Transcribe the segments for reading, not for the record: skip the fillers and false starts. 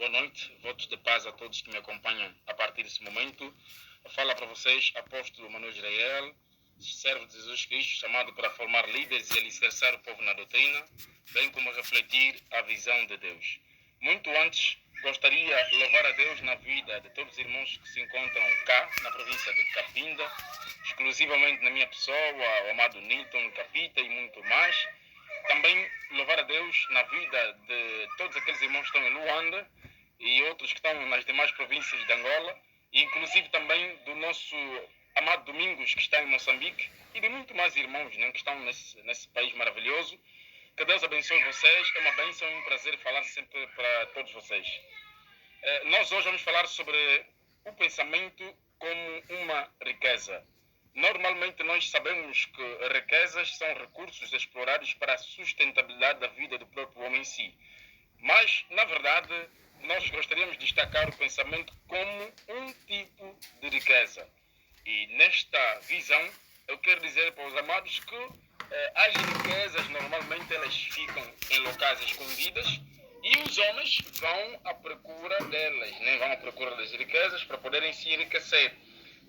Boa noite, votos de paz a todos que me acompanham a partir desse momento. Fala para vocês, apóstolo Manuel Israel, servo de Jesus Cristo, chamado para formar líderes e alicerçar o povo na doutrina, bem como refletir a visão de Deus. Muito antes, gostaria de louvar a Deus na vida de todos os irmãos que se encontram cá, na província de Cabinda, exclusivamente na minha pessoa, o amado Nilton Capita e muito mais. Também louvar a Deus na vida de todos aqueles irmãos que estão em Luanda e outros que estão nas demais províncias de Angola, e inclusive também do nosso amado Domingos, que está em Moçambique, e de muito mais irmãos, né, que estão nesse país maravilhoso. Que Deus abençoe vocês, é uma bênção e um prazer falar sempre para todos vocês. Nós hoje vamos falar sobre o pensamento como uma riqueza. Normalmente nós sabemos que riquezas são recursos explorados para a sustentabilidade da vida do próprio homem em si. Mas, na verdade, nós gostaríamos de destacar o pensamento como um tipo de riqueza. E nesta visão, eu quero dizer para os amados que as riquezas normalmente elas ficam em locais escondidas e os homens vão à procura delas, né? Vão à procura das riquezas para poderem se enriquecer.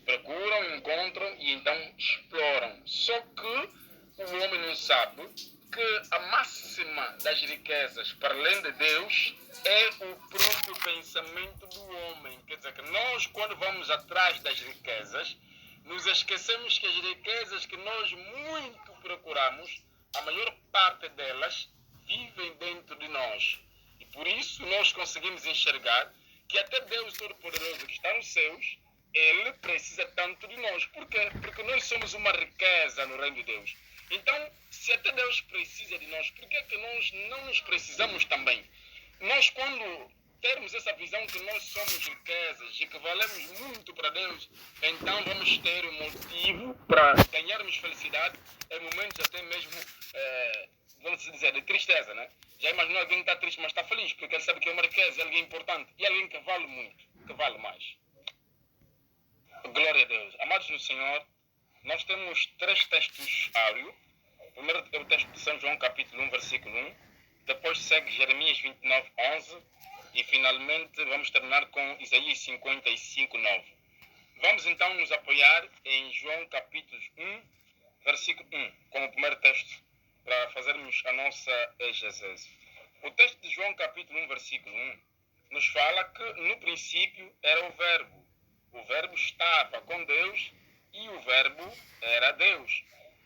Procuram, encontram e então exploram. Só que o homem não sabe que a máxima das riquezas, para além de Deus, é o próprio pensamento do homem. Quer dizer que nós, quando vamos atrás das riquezas, nos esquecemos que as riquezas que nós muito procuramos, a maior parte delas vivem dentro de nós. E por isso nós conseguimos enxergar que até Deus Todo-Poderoso que está nos céus, Ele precisa tanto de nós. Por quê? Porque nós somos uma riqueza no reino de Deus. Então, se até Deus precisa de nós, por que é que nós não nos precisamos também? Nós, quando termos essa visão que nós somos riquezas e que valemos muito para Deus, então vamos ter um motivo para ganharmos felicidade em momentos até mesmo, vamos dizer, de tristeza, né? Já imaginou alguém que está triste, mas está feliz, porque ele sabe que é uma riqueza, é alguém importante e alguém que vale muito, que vale mais. Glória a Deus. Amados no Senhor, nós temos 3 textos áureos. Primeiro é o texto de São João, capítulo 1, versículo 1. Depois segue Jeremias 29, 11. E finalmente vamos terminar com Isaías 55, 9. Vamos então nos apoiar em João, capítulo 1, versículo 1, como primeiro texto, para fazermos a nossa exegese. O texto de João, capítulo 1, versículo 1, nos fala que no princípio era o Verbo. O Verbo estava com Deus e o Verbo era Deus.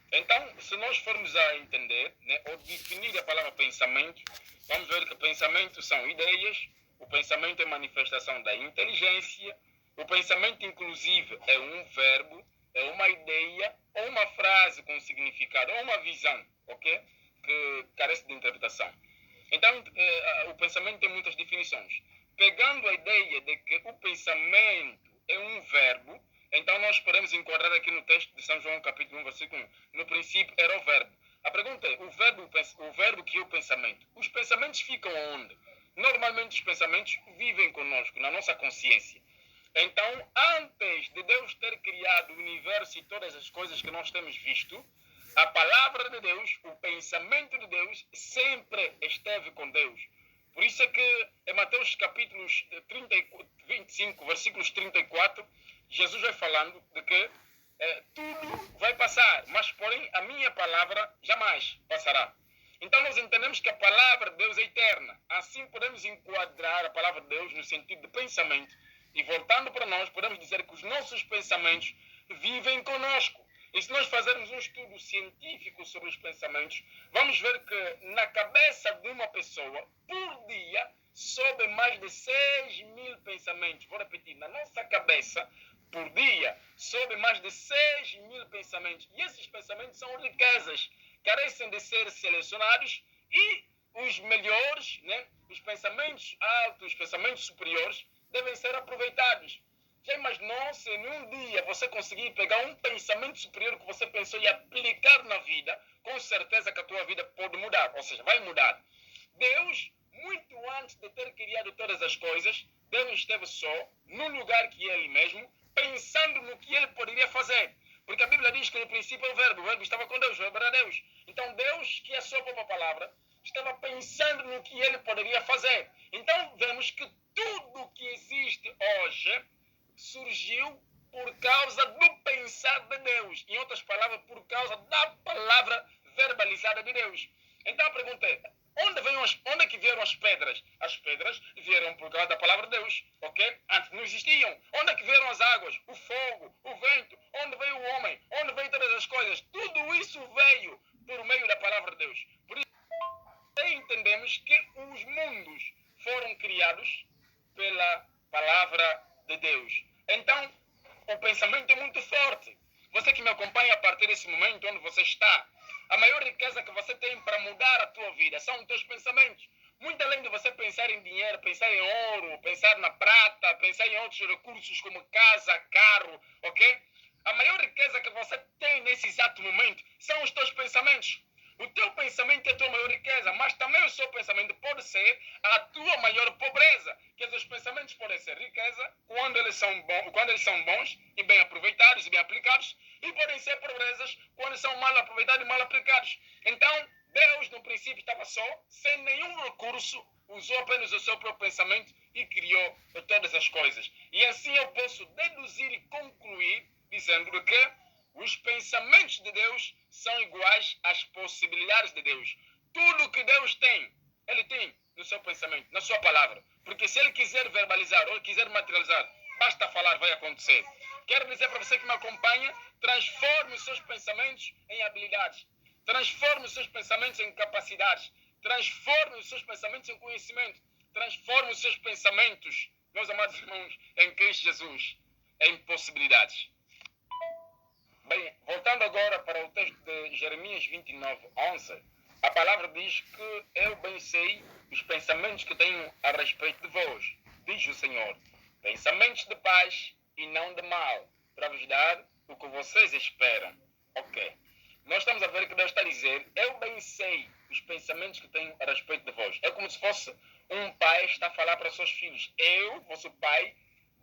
Então, se nós formos a entender, né, ou definir a palavra pensamento, vamos ver que pensamento são ideias, o pensamento é manifestação da inteligência, o pensamento inclusive é um verbo, é uma ideia, ou uma frase com significado, ou uma visão, ok? Que carece de interpretação. Então, o pensamento tem muitas definições. Pegando a ideia de que o pensamento é um verbo, então nós podemos enquadrar aqui no texto de São João, capítulo 1, versículo 1. No princípio era o verbo. A pergunta é, o verbo que é o pensamento? Os pensamentos ficam onde? Normalmente os pensamentos vivem conosco, na nossa consciência. Então, antes de Deus ter criado o universo e todas as coisas que nós temos visto, a palavra de Deus, o pensamento de Deus, sempre esteve com Deus. Por isso é que em Mateus capítulos 25, versículos 34, Jesus vai falando de que tudo vai passar, mas porém a minha palavra jamais passará. Então nós entendemos que a palavra de Deus é eterna. Assim podemos enquadrar a palavra de Deus no sentido de pensamento. E voltando para nós, podemos dizer que os nossos pensamentos vivem conosco. E se nós fazermos um estudo científico sobre os pensamentos, vamos ver que na cabeça de uma pessoa, por dia, sobe mais de 6.000 pensamentos. Vou repetir, na nossa cabeça, por dia, sobe mais de 6.000 pensamentos. E esses pensamentos são riquezas, carecem de ser selecionados e os melhores, né, os pensamentos altos, os pensamentos superiores, devem ser aproveitados. Já imaginou se em um dia você conseguir pegar um pensamento superior que você pensou e aplicar na vida, com certeza que a tua vida pode mudar, ou seja, vai mudar. Deus, muito antes de ter criado todas as coisas, Deus esteve só, no lugar que Ele mesmo, pensando no que Ele poderia fazer. Porque a Bíblia diz que no princípio o verbo estava com Deus, o verbo era Deus. Então Deus, que é a sua própria palavra, estava pensando no que ele poderia fazer. Então vemos que tudo que existe hoje surgiu por causa do pensar de Deus. Em outras palavras, por causa da palavra verbalizada de Deus. Então a pergunta é, onde é que vieram as pedras? As pedras vieram por causa da palavra de Deus, ok? Antes não existiam. Onde é que vieram as águas? O fogo, o vento? Onde veio o homem? Onde veio todas as coisas? Tudo isso veio por meio da palavra de Deus. Por isso, entendemos que os mundos foram criados pela palavra de Deus. Então, o pensamento é muito forte. Você que me acompanha a partir desse momento onde você está, a maior riqueza que você tem para mudar a tua vida são os teus pensamentos. Muito além de você pensar em dinheiro, pensar em ouro, pensar na prata, pensar em outros recursos como casa, carro, ok? A maior riqueza que você tem nesse exato momento são os teus pensamentos. O teu pensamento é a tua maior riqueza, mas também o seu pensamento pode ser a tua maior pobreza. Que os pensamentos podem ser riqueza quando eles são bons e bem aproveitados e bem aplicados, e podem ser pobrezas quando são mal aproveitados e mal aplicados. Então, Deus no princípio estava só, sem nenhum recurso, usou apenas o seu próprio pensamento e criou todas as coisas. E assim eu posso deduzir e concluir dizendo que os pensamentos de Deus são iguais às possibilidades de Deus. Tudo que Deus tem, Ele tem no seu pensamento, na sua palavra. Porque se Ele quiser verbalizar ou quiser materializar, basta falar, vai acontecer. Quero dizer para você que me acompanha, transforme os seus pensamentos em habilidades. Transforme os seus pensamentos em capacidades. Transforme os seus pensamentos em conhecimento. Transforme os seus pensamentos, meus amados irmãos, em Cristo Jesus, em possibilidades. Bem, voltando agora para o texto de Jeremias 29, 11, a palavra diz que eu bem sei os pensamentos que tenho a respeito de vós, diz o Senhor, pensamentos de paz e não de mal, para vos dar o que vocês esperam. Ok. Nós estamos a ver que Deus está a dizer, eu bem sei os pensamentos que tenho a respeito de vós. É como se fosse um pai está a falar para os seus filhos. Eu, vosso pai,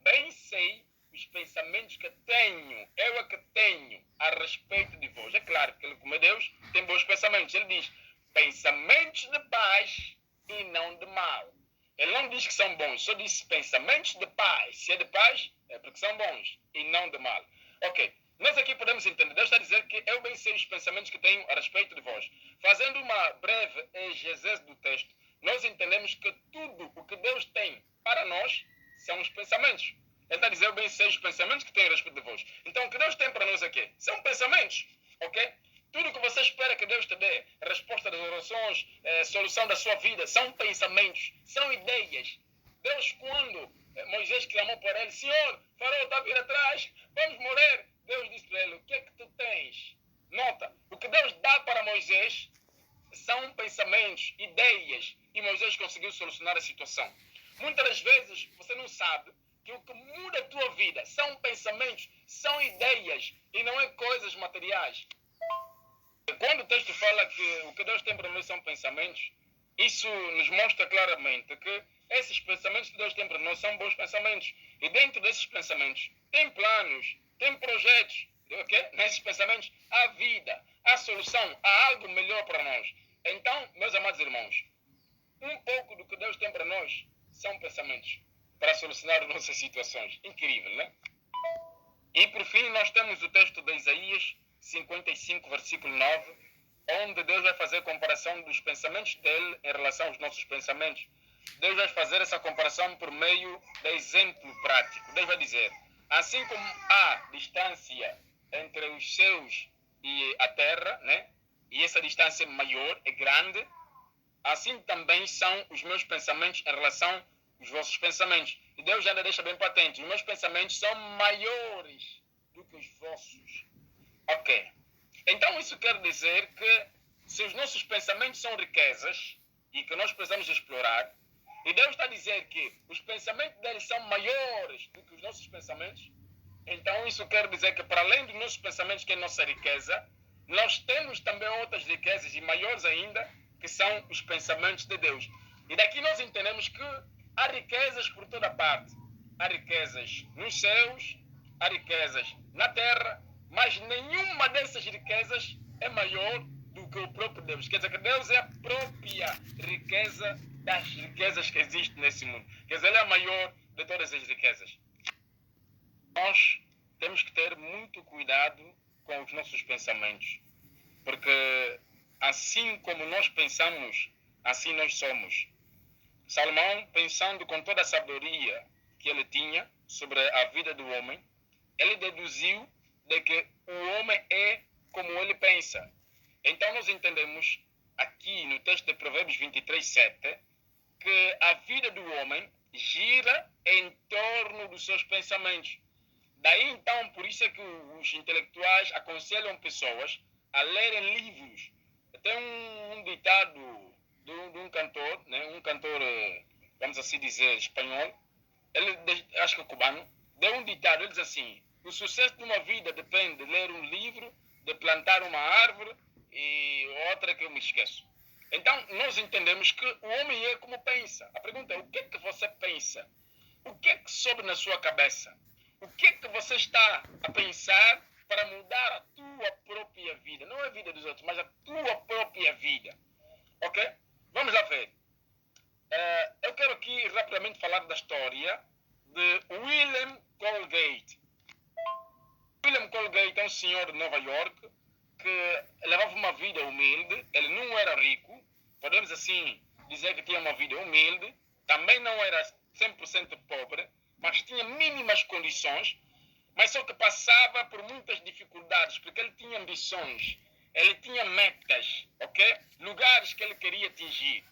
bem sei os pensamentos que tenho, eu é que tenho a respeito de vós. É claro que ele, como é Deus, tem bons pensamentos. Ele diz, pensamentos de paz e não de mal. Ele não diz que são bons, só diz pensamentos de paz. Se é de paz, é porque são bons e não de mal. Ok, nós aqui podemos entender, Deus está a dizer que eu bem sei os pensamentos que tenho a respeito de vós. Fazendo uma breve exegese do texto, nós entendemos que tudo o que Deus tem para nós são os pensamentos. Ele está a dizer, eu bem sei os pensamentos que tenho a respeito de vós. Então, o que Deus tem para nós aqui são pensamentos, ok? Tudo que você espera que Deus te dê, resposta das orações, solução da sua vida, são pensamentos, são ideias. Deus, quando Moisés clamou por ele, Senhor, Faraó está a vir atrás, vamos morrer. Deus disse para ele, o que é que tu tens? Nota, o que Deus dá para Moisés são pensamentos, ideias, e Moisés conseguiu solucionar a situação. Muitas das vezes você não sabe que o que muda a tua vida são pensamentos, são ideias e não é coisas materiais. Quando o texto fala que o que Deus tem para nós são pensamentos, isso nos mostra claramente que esses pensamentos que Deus tem para nós são bons pensamentos. E dentro desses pensamentos tem planos, tem projetos, ok? Nesses pensamentos há vida, há solução, há algo melhor para nós. Então, meus amados irmãos, um pouco do que Deus tem para nós são pensamentos para solucionar nossas situações. Incrível, né? E por fim nós temos o texto de Isaías 55, versículo 9, onde Deus vai fazer a comparação dos pensamentos dele em relação aos nossos pensamentos. Deus vai fazer essa comparação por meio de exemplo prático. Deus vai dizer, assim como há distância entre os céus e a terra, né? E essa distância é maior, é grande, assim também são os meus pensamentos em relação aos vossos pensamentos. E Deus já deixa bem patente, os meus pensamentos são maiores do que os vossos. Ok. Então isso quer dizer que se os nossos pensamentos são riquezas e que nós precisamos explorar, e Deus está a dizer que os pensamentos dele são maiores do que os nossos pensamentos, então isso quer dizer que para além dos nossos pensamentos, que é a nossa riqueza, nós temos também outras riquezas e maiores ainda, que são os pensamentos de Deus. E daqui nós entendemos que há riquezas por toda parte. Há riquezas nos céus, há riquezas na terra, mas nenhuma dessas riquezas é maior do que o próprio Deus. Quer dizer que Deus é a própria riqueza das riquezas que existem nesse mundo. Quer dizer, Ele é a maior de todas as riquezas. Nós temos que ter muito cuidado com os nossos pensamentos. Porque assim como nós pensamos, assim nós somos. Salomão, pensando com toda a sabedoria que ele tinha sobre a vida do homem, ele deduziu de que o homem é como ele pensa. Então nós entendemos aqui no texto de Provérbios 23:7 que a vida do homem gira em torno dos seus pensamentos. Daí então, por isso é que os intelectuais aconselham pessoas a lerem livros. Tem um ditado de um cantor, né? Um cantor, vamos assim dizer, espanhol, ele, acho que é cubano, deu um ditado, ele diz assim: o sucesso de uma vida depende de ler um livro, de plantar uma árvore e outra que eu me esqueço. Então, nós entendemos que o homem é como pensa. A pergunta é: o que é que você pensa? O que é que sobe na sua cabeça? O que é que você está a pensar para mudar a tua própria vida? Não a vida dos outros, mas a tua própria vida. Ok? Vamos lá ver. Eu quero aqui rapidamente falar da história de William Colgate. William Colgate é um senhor de Nova York que levava uma vida humilde. Ele não era rico, podemos assim dizer que tinha uma vida humilde. Também não era 100% pobre, mas tinha mínimas condições. Mas só que passava por muitas dificuldades, porque ele tinha ambições, ele tinha metas, ok? Lugares que ele queria atingir.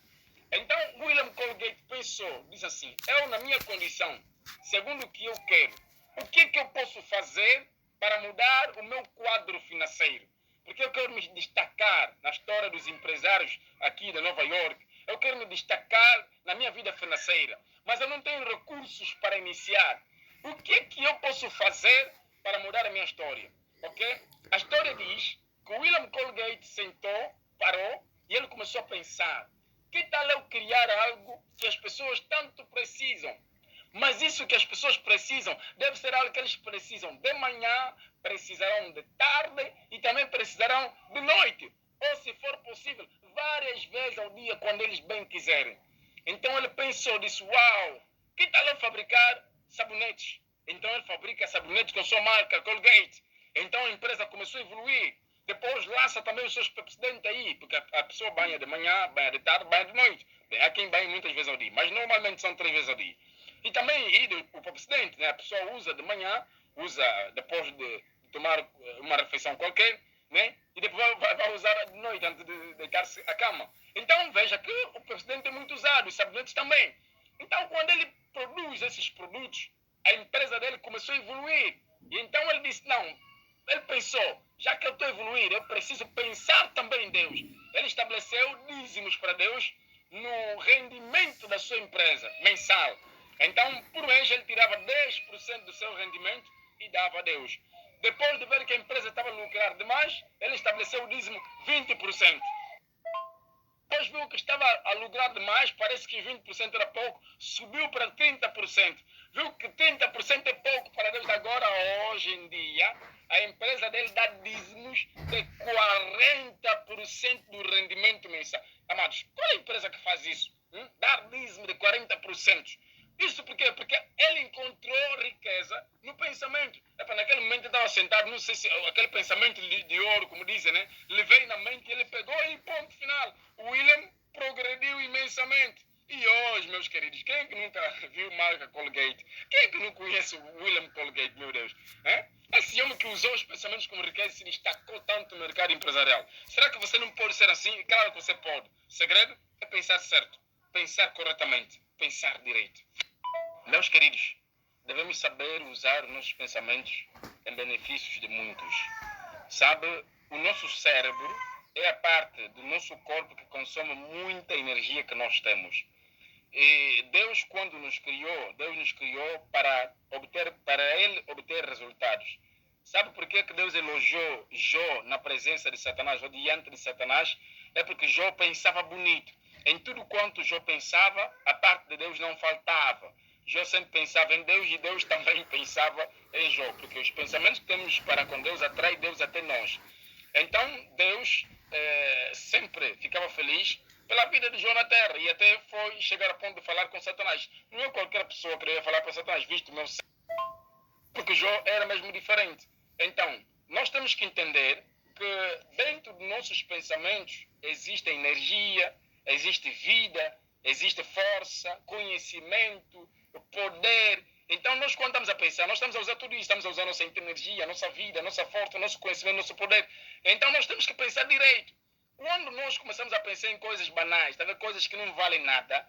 Então, William Colgate pensou, disse assim: eu, na minha condição, segundo o que eu quero, o que é que eu posso fazer para mudar o meu quadro financeiro? Porque eu quero me destacar na história dos empresários aqui de Nova York, eu quero me destacar na minha vida financeira, mas eu não tenho recursos para iniciar. O que é que eu posso fazer para mudar a minha história? Ok? A história diz que William Colgate sentou, parou e ele começou a pensar: que tal eu criar algo que as pessoas tanto precisam? Mas isso que as pessoas precisam deve ser algo que eles precisam de manhã, precisarão de tarde e também precisarão de noite. Ou, se for possível, várias vezes ao dia, quando eles bem quiserem. Então ele pensou, disse: uau, que tal eu fabricar sabonetes? Então ele fabrica sabonetes com sua marca, Colgate. Então a empresa começou a evoluir. Depois lança também os seus Pepsodent aí, porque a pessoa banha de manhã, banha de tarde, banha de noite. Há quem banha muitas vezes ao dia, mas normalmente são 3 vezes ao dia. E também o Pepsodent, né? A pessoa usa de manhã, usa depois de tomar uma refeição qualquer, né? E depois vai usar de noite antes de deitar-se à cama. Então veja que o Pepsodent é muito usado, os sabonetes também. Então quando ele produz esses produtos, a empresa dele começou a evoluir. E então ele disse: não, ele pensou, já que eu estou a evoluir, eu preciso pensar também em Deus. Ele estabeleceu dízimos para Deus no rendimento da sua empresa mensal. Então, por mês, ele tirava 10% do seu rendimento e dava a Deus. Depois de ver que a empresa estava a lucrar demais, ele estabeleceu o dízimo 20%. Depois viu que estava a lucrar demais, parece que 20% era pouco, subiu para 30%. Viu que 30% é pouco para Deus. Agora, hoje em dia, a empresa dele dá dízimos de 40% do rendimento mensal. Amados, qual é a empresa que faz isso? Dar dízimo de 40%. Isso por quê? Porque ele encontrou riqueza no pensamento. Naquele momento ele estava sentado, não sei se aquele pensamento de ouro, como dizem, né? Lhe veio na mente, ele pegou e ponto final. O William progrediu imensamente. E hoje, meus queridos, quem é que nunca viu marca Colgate? Quem é que não conhece o William Colgate, meu Deus? Esse homem que usou os pensamentos como riqueza se destacou tanto no mercado empresarial. Será que você não pode ser assim? Claro que você pode. O segredo é pensar certo, pensar corretamente, pensar direito. Meus queridos, devemos saber usar os nossos pensamentos em benefícios de muitos. Sabe, o nosso cérebro é a parte do nosso corpo que consome muita energia que nós temos. E Deus, quando nos criou, Deus nos criou para ele obter resultados. Sabe por que Deus elogiou Jó na presença de Satanás, ou diante de Satanás? É porque Jó pensava bonito. Em tudo quanto Jó pensava, a parte de Deus não faltava. Jó sempre pensava em Deus e Deus também pensava em Jó, porque os pensamentos que temos para com Deus atraem Deus até nós. Então, Deus sempre ficava feliz pela vida de João na Terra e até foi chegar a ponto de falar com Satanás. Não é qualquer pessoa que ia falar para Satanás, visto o meu ser, porque João era mesmo diferente. Então, nós temos que entender que dentro dos nossos pensamentos existe energia, existe vida, existe força, conhecimento, poder. Então, nós quando estamos a pensar, nós estamos a usar tudo isso, estamos a usar nossa energia, nossa vida, nossa força, nosso conhecimento, nosso poder. Então, nós temos que pensar direito. Quando nós começamos a pensar em coisas banais, tá vendo? Coisas que não valem nada,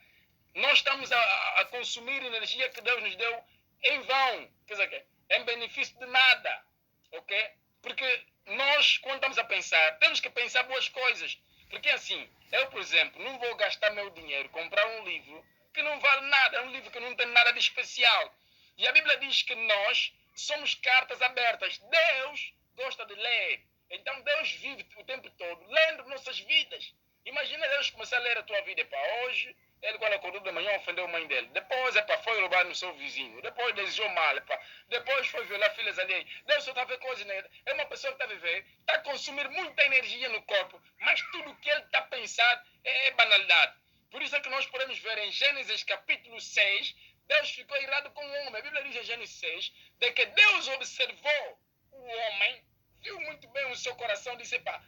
nós estamos a consumir energia que Deus nos deu em vão, quer dizer, em benefício de nada, ok? Porque nós, quando estamos a pensar, temos que pensar boas coisas. Porque assim, eu, por exemplo, não vou gastar meu dinheiro, comprar um livro que não vale nada, é um livro que não tem nada de especial. E a Bíblia diz que nós somos cartas abertas. Deus gosta de ler. Então Deus vive o tempo todo lendo nossas vidas. Imagina Deus começar a ler a tua vida para hoje. Ele, quando acordou de manhã, ofendeu a mãe dele. Depois, foi roubar no seu vizinho. Depois, desejou mal. Depois, foi violar filhas alheias. Deus só está a ver coisas nele. É uma pessoa que está a viver, está a consumir muita energia no corpo, mas tudo que ele está a pensar é banalidade. Por isso é que nós podemos ver em Gênesis capítulo 6, Deus ficou irado com o homem. A Bíblia diz em Gênesis 6, de que Deus observou o homem, viu muito bem o seu coração, disse, pá,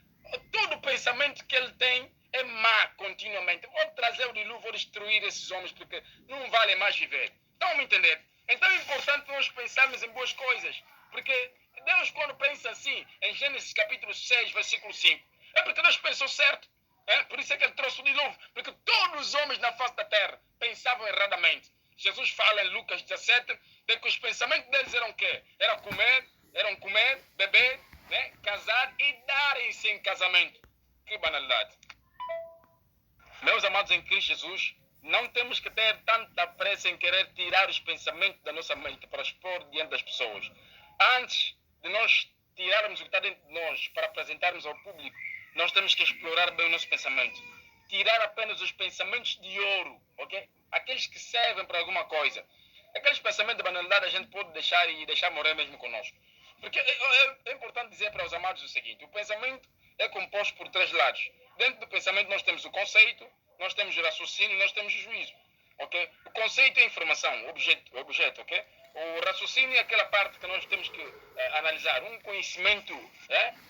todo pensamento que ele tem é má continuamente. Vou trazer o dilúvio, vou destruir esses homens, porque não vale mais viver. Estão a me entender? Então é importante nós pensarmos em boas coisas. Porque Deus, quando pensa assim, em Gênesis capítulo 6, versículo 5, é porque Deus pensou certo. Por isso é que ele trouxe o dilúvio. Porque todos os homens na face da terra pensavam erradamente. Jesus fala em Lucas 17, de que os pensamentos deles eram o quê? Eram comer, beber, né? Casar e darem-se em casamento. Que banalidade. Meus amados em Cristo Jesus, não temos que ter tanta pressa em querer tirar os pensamentos da nossa mente para expor diante das pessoas. Antes de nós tirarmos o que está dentro de nós para apresentarmos ao público, nós temos que explorar bem o nosso pensamento. Tirar apenas os pensamentos de ouro, ok? Aqueles que servem para alguma coisa. Aqueles pensamentos de banalidade a gente pode deixar e deixar morrer mesmo conosco. Porque é importante dizer para os amados o seguinte, o pensamento é composto por 3 lados. Dentro do pensamento nós temos o conceito, nós temos o raciocínio, nós temos o juízo. Okay? O conceito é a informação, objeto, ok? O raciocínio é aquela parte que nós temos que analisar, um conhecimento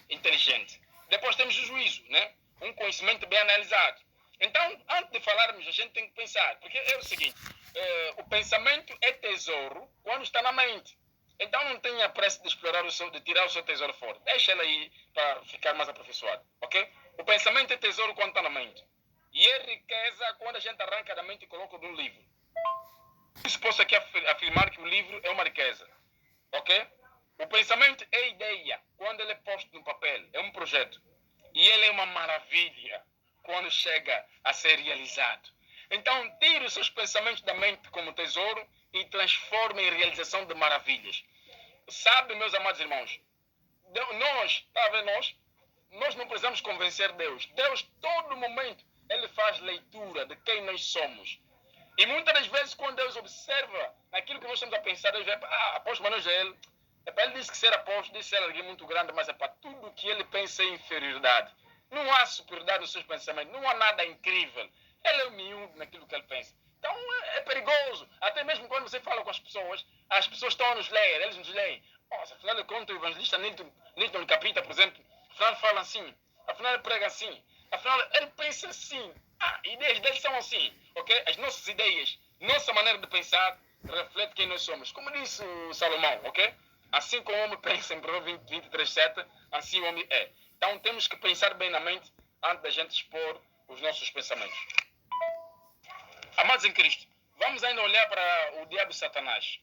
inteligente. Depois temos o juízo, né? Um conhecimento bem analisado. Então, antes de falarmos, a gente tem que pensar, porque é o seguinte, o pensamento é tesouro quando está na mente. Então não tenha pressa de explorar de tirar o seu tesouro fora. Deixa ele aí para ficar mais aperfeiçoado, ok? O pensamento é tesouro quando está na mente. E é riqueza quando a gente arranca da mente e coloca num livro. Isso posso aqui afirmar que o livro é uma riqueza, ok? O pensamento é ideia quando ele é posto no papel, é um projeto. E ele é uma maravilha quando chega a ser realizado. Então tire os seus pensamentos da mente como tesouro e transforme em realização de maravilhas. Sabe, meus amados irmãos, nós não precisamos convencer Deus. Deus, todo momento, Ele faz leitura de quem nós somos. E muitas das vezes, quando Deus observa aquilo que nós estamos a pensar, Deus vê, apóstolo Manuel, ele disse que ser apóstolo, disse ser alguém muito grande, mas é para tudo que ele pensa em inferioridade. Não há superioridade nos seus pensamentos, não há nada incrível. Ele é humilde naquilo que ele pensa. Então é perigoso. Até mesmo quando você fala com as pessoas estão a nos ler, eles nos leem. Afinal de contas, o evangelista Newton Capita, por exemplo, afinal fala assim, afinal ele prega assim, afinal ele pensa assim. Ideias deles são assim, ok? As nossas ideias, nossa maneira de pensar, reflete quem nós somos. Como disse o Salomão, ok? Assim como o homem pensa em Provérbios 23:7, assim o homem é. Então temos que pensar bem na mente antes da gente expor os nossos pensamentos. Amados em Cristo, vamos ainda olhar para o diabo Satanás.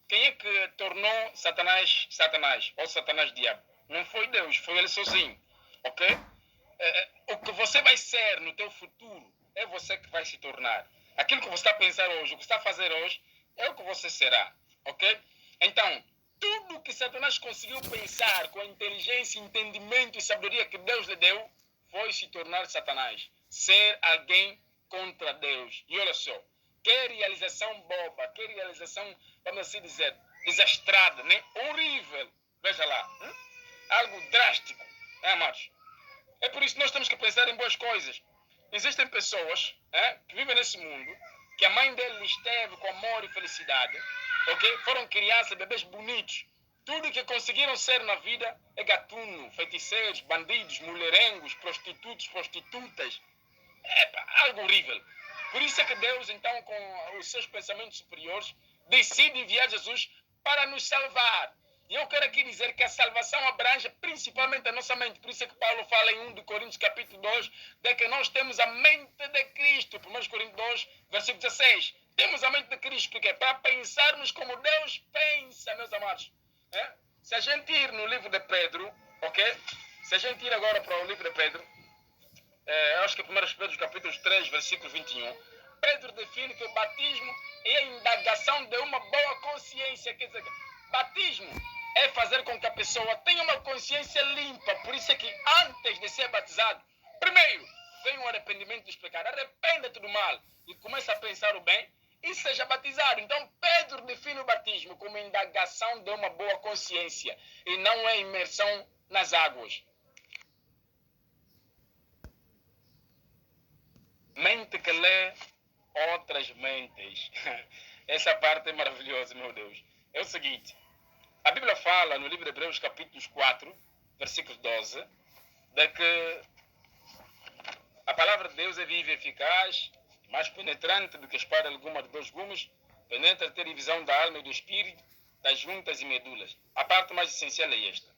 Quem é que tornou Satanás ou Satanás diabo? Não foi Deus, foi ele sozinho, ok? O que você vai ser no teu futuro é você que vai se tornar. Aquilo que você está a pensar hoje, o que você está a fazer hoje, é o que você será, ok? Então, tudo que Satanás conseguiu pensar com a inteligência, entendimento e sabedoria que Deus lhe deu, foi se tornar Satanás. Ser alguém contra Deus. E olha só, que realização boba, que realização, vamos assim dizer, desastrada, né? Horrível. Veja lá. Algo drástico, amados? É por isso que nós temos que pensar em boas coisas. Existem pessoas que vivem nesse mundo, que a mãe deles teve com amor e felicidade, ok? Foram crianças, bebês bonitos. Tudo que conseguiram ser na vida é gatuno, feiticeiros, bandidos, mulherengos, prostitutos, prostitutas. É algo horrível. Por isso é que Deus, então, com os seus pensamentos superiores, decide enviar Jesus para nos salvar. E eu quero aqui dizer que a salvação abrange principalmente a nossa mente. Por isso é que Paulo fala em 1 de Coríntios capítulo 2, de que nós temos a mente de Cristo. 1 Coríntios 2, versículo 16. Temos a mente de Cristo, porque para pensarmos como Deus pensa, meus amados. Se a gente ir no livro de Pedro, ok? Se a gente ir agora para o livro de Pedro, acho que é 1 Pedro capítulo 3, versículo 21, Pedro define que o batismo é a indagação de uma boa consciência. Quer dizer, batismo é fazer com que a pessoa tenha uma consciência limpa. Por isso é que antes de ser batizado, primeiro, vem um arrependimento dos pecados. Arrependa-te do mal e começa a pensar o bem e seja batizado. Então, Pedro define o batismo como indagação de uma boa consciência e não é imersão nas águas. Mente que lê outras mentes. Essa parte é maravilhosa, meu Deus. É o seguinte, a Bíblia fala no livro de Hebreus, capítulo 4, versículo 12, de que a palavra de Deus é viva e eficaz, mais penetrante do que a espada alguma de 2 gumes, penetra até a divisão da alma e do espírito, das juntas e medulas. A parte mais essencial é esta.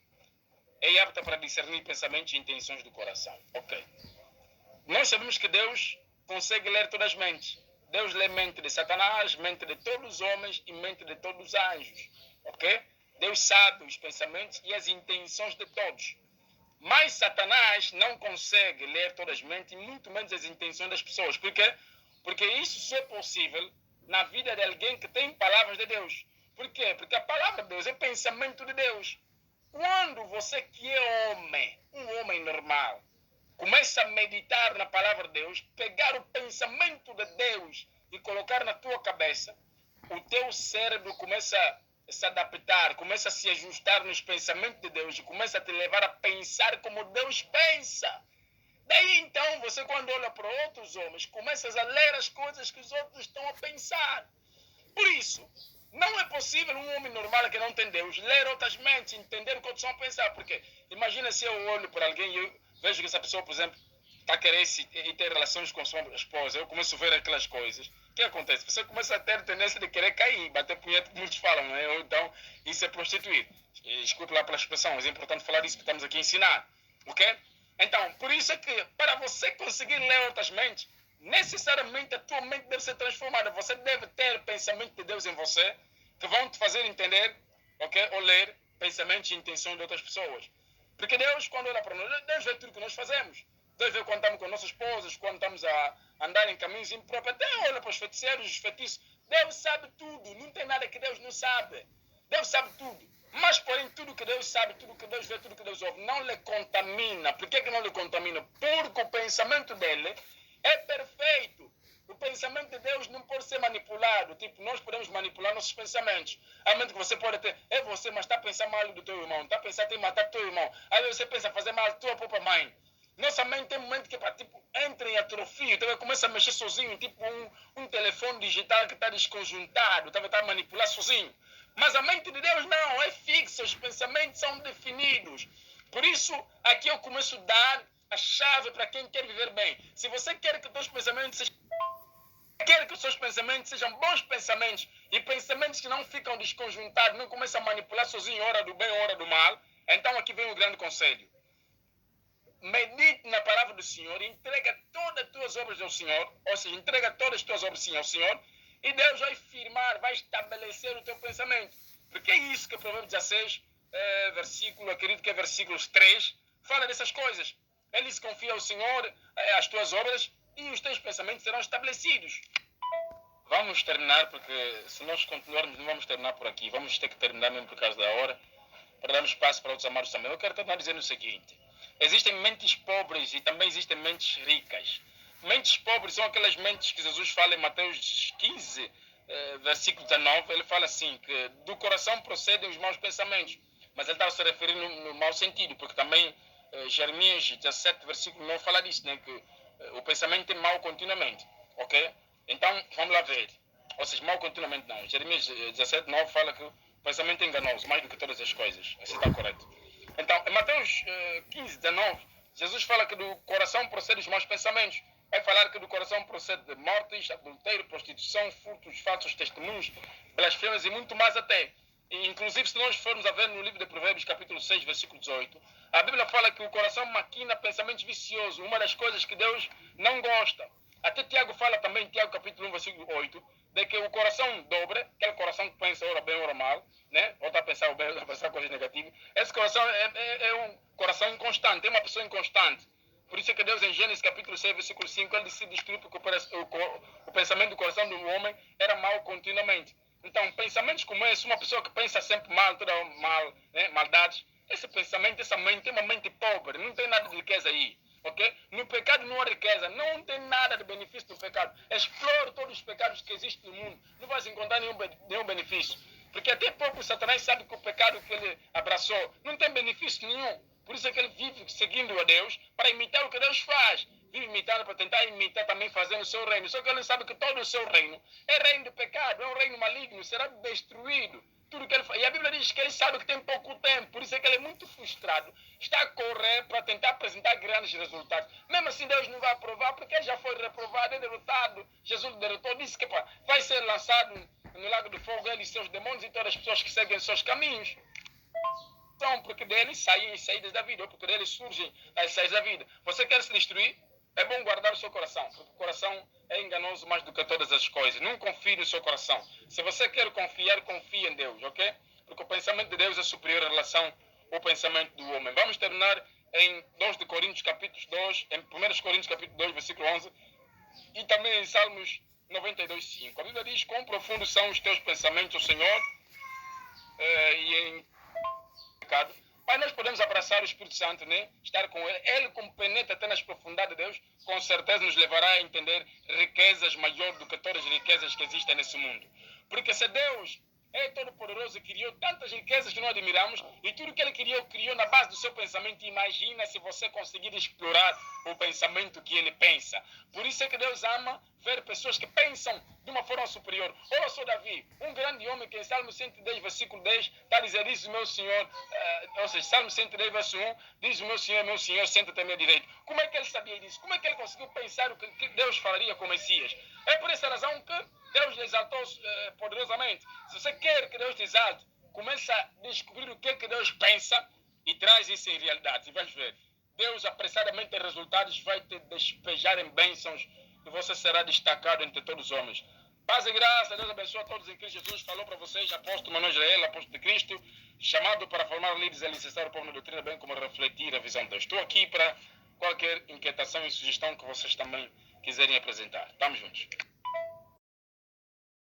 É apta para discernir pensamentos e intenções do coração. Ok. Nós sabemos que Deus consegue ler todas as mentes. Deus lê mente de Satanás, mente de todos os homens e mente de todos os anjos. Ok? Deus sabe os pensamentos e as intenções de todos. Mas Satanás não consegue ler todas as mentes e muito menos as intenções das pessoas. Por quê? Porque isso só é possível na vida de alguém que tem palavras de Deus. Por quê? Porque a palavra de Deus é pensamento de Deus. Quando você que é homem, um homem normal, começa a meditar na palavra de Deus, pegar o pensamento de Deus e colocar na tua cabeça, o teu cérebro começa a se adaptar, começa a se ajustar nos pensamentos de Deus e começa a te levar a pensar como Deus pensa. Daí então, você quando olha para outros homens, começas a ler as coisas que os outros estão a pensar. Por isso, não é possível um homem normal que não tem Deus ler outras mentes, entender o que outros estão a pensar. Porque imagina se eu olho para alguém e eu vejo que essa pessoa, por exemplo, está a querer ter relações com sua esposa, eu começo a ver aquelas coisas. O que acontece? Você começa a ter tendência de querer cair, bater punheta, que muitos falam, não é? Ou então, isso é prostituir. Desculpe lá pela expressão, mas é importante falar isso que estamos aqui a ensinar. Ok? Então, por isso é que, para você conseguir ler outras mentes, necessariamente a tua mente deve ser transformada. Você deve ter pensamento de Deus em você, que vão te fazer entender, ok? Ou ler pensamentos e intenções de outras pessoas. Porque Deus, quando olha para nós, Deus vê tudo que nós fazemos. Deus vê quando estamos com nossas esposas, quando estamos a andar em caminhos impróprios. Até olha para os feiticeiros, os feitiços. Deus sabe tudo. Não tem nada que Deus não sabe. Deus sabe tudo. Mas, porém, tudo que Deus sabe, tudo que Deus vê, tudo que Deus ouve, não lhe contamina. Por que não lhe contamina? Porque o pensamento dele é perfeito. O pensamento de Deus não pode ser manipulado. Tipo, nós podemos manipular nossos pensamentos. A mente que você pode ter é você, mas está a pensar mal do teu irmão. Está a pensar em matar teu irmão. Aí você pensa fazer mal à tua própria mãe. Nossa mente tem um momento que tipo, entra em atrofia. Então começa a mexer sozinho. Tipo um telefone digital que está desconjuntado. Está a manipular sozinho. Mas a mente de Deus não, é fixa, os pensamentos são definidos. Por isso, aqui eu começo a dar a chave para quem quer viver bem. Se você quer que os seus pensamentos sejam bons pensamentos e pensamentos que não ficam desconjuntados, não começam a manipular sozinho, hora do bem, hora do mal, então aqui vem o grande conselho. Medite na palavra do Senhor, entrega todas as tuas obras ao Senhor, ou seja, entrega todas as tuas obras ao Senhor, e Deus vai firmar, vai estabelecer o teu pensamento. Porque é isso que o Provérbio 16, versículo, acredito que é versículos 3, fala dessas coisas. Ele se confia ao Senhor, as tuas obras, e os teus pensamentos serão estabelecidos. Vamos terminar, porque se nós continuarmos, não vamos terminar por aqui. Vamos ter que terminar mesmo por causa da hora, para dar espaço para outros amados também. Eu quero terminar dizendo o seguinte. Existem mentes pobres e também existem mentes ricas. Mentes pobres são aquelas mentes que Jesus fala em Mateus 15, versículo 19. Ele fala assim, que do coração procedem os maus pensamentos. Mas ele estava se referindo no mau sentido, porque também Jeremias 17, versículo 9 fala disso, né? Que o pensamento é mau continuamente, ok? Então, vamos lá ver. Ou seja, mau continuamente não. Jeremias 17, 9 fala que o pensamento é enganoso, mais do que todas as coisas. Assim está correto. Então, em Mateus 15, 19, Jesus fala que do coração procede os maus pensamentos. Vai falar que do coração procede mortes, adultério, prostituição, furtos, falsos testemunhos, blasfêmias e muito mais até. E, inclusive, se nós formos a ver no livro de Provérbios, capítulo 6, versículo 18, a Bíblia fala que o coração maquina pensamentos viciosos, uma das coisas que Deus não gosta. Até Tiago fala também, Tiago capítulo 1, versículo 8, de que o coração dobre, aquele coração que pensa ora bem, ora mal, né? Ou está a pensar bem, ou está a pensar coisas negativas, esse coração é um coração inconstante, é uma pessoa inconstante. Por isso é que Deus em Gênesis capítulo 6, versículo 5, ele se destruiu porque o pensamento do coração do homem era mau continuamente. Então, pensamentos como esse, uma pessoa que pensa sempre mal, toda mal, né? Maldades, esse pensamento, essa mente é uma mente pobre, não tem nada de riqueza aí. Okay? No pecado não há riqueza, não tem nada de benefício no pecado. Explore todos os pecados que existem no mundo, não vais encontrar nenhum benefício. Porque até pouco Satanás sabe que o pecado que ele abraçou não tem benefício nenhum. Por isso é que ele vive seguindo a Deus para imitar o que Deus faz. Vive imitando para tentar imitar também fazendo o seu reino. Só que ele sabe que todo o seu reino é reino de pecado, é um reino maligno, será destruído. Tudo que ele faz. E a Bíblia diz que ele sabe que tem pouco tempo, por isso é que ele é muito frustrado. Está a correr para tentar apresentar grandes resultados. Mesmo assim Deus não vai aprovar porque ele já foi reprovado, é derrotado. Jesus derrotou, disse que vai ser lançado no lago do fogo, ele e seus demônios e todas as pessoas que seguem seus caminhos. Então, porque dele saem as saídas da vida, ou porque dele surgem as saídas da vida. Você quer se destruir? É bom guardar o seu coração, porque o coração é enganoso mais do que todas as coisas. Não confie no seu coração. Se você quer confiar, confie em Deus, ok? Porque o pensamento de Deus é superior em relação ao pensamento do homem. Vamos terminar em 2 de Coríntios, capítulo 2, em 1 Coríntios, capítulo 2, versículo 11, e também em Salmos 92, 5. A Bíblia diz: quão profundos são os teus pensamentos, Senhor, e em pecado. Mas nós podemos abraçar o Espírito Santo, né? Estar com Ele. Ele, como penetra até nas profundidades de Deus, com certeza nos levará a entender riquezas maiores do que todas as riquezas que existem nesse mundo. Porque se Deus é todo-poderoso e criou tantas riquezas que não admiramos, e tudo que Ele criou na base do seu pensamento. Imagina se você conseguir explorar o pensamento que Ele pensa. Por isso é que Deus ama ver pessoas que pensam de uma forma superior. Olha só Davi, um grande homem que em Salmo 110, versículo 10, está a dizer: diz o meu Senhor, ou seja, Salmo 110, verso 1, diz o meu Senhor, senta-te à minha direita. Como é que ele sabia disso? Como é que ele conseguiu pensar o que Deus falaria com o Messias? É por essa razão que Deus lhe exaltou poderosamente. Se você quer que Deus te exalte, começa a descobrir o que é que Deus pensa e traz isso em realidade. E vais ver, Deus apressadamente tem resultados, vai te despejar em bênçãos e você será destacado entre todos os homens. Paz e graça, Deus abençoe a todos em Cristo Jesus. Falou para vocês, apóstolo Manuel Israel, apóstolo de Cristo, chamado para formar líderes e alicerçar o povo na doutrina, bem como refletir a visão de Deus. Estou aqui para qualquer inquietação e sugestão que vocês também quiserem apresentar. Estamos juntos.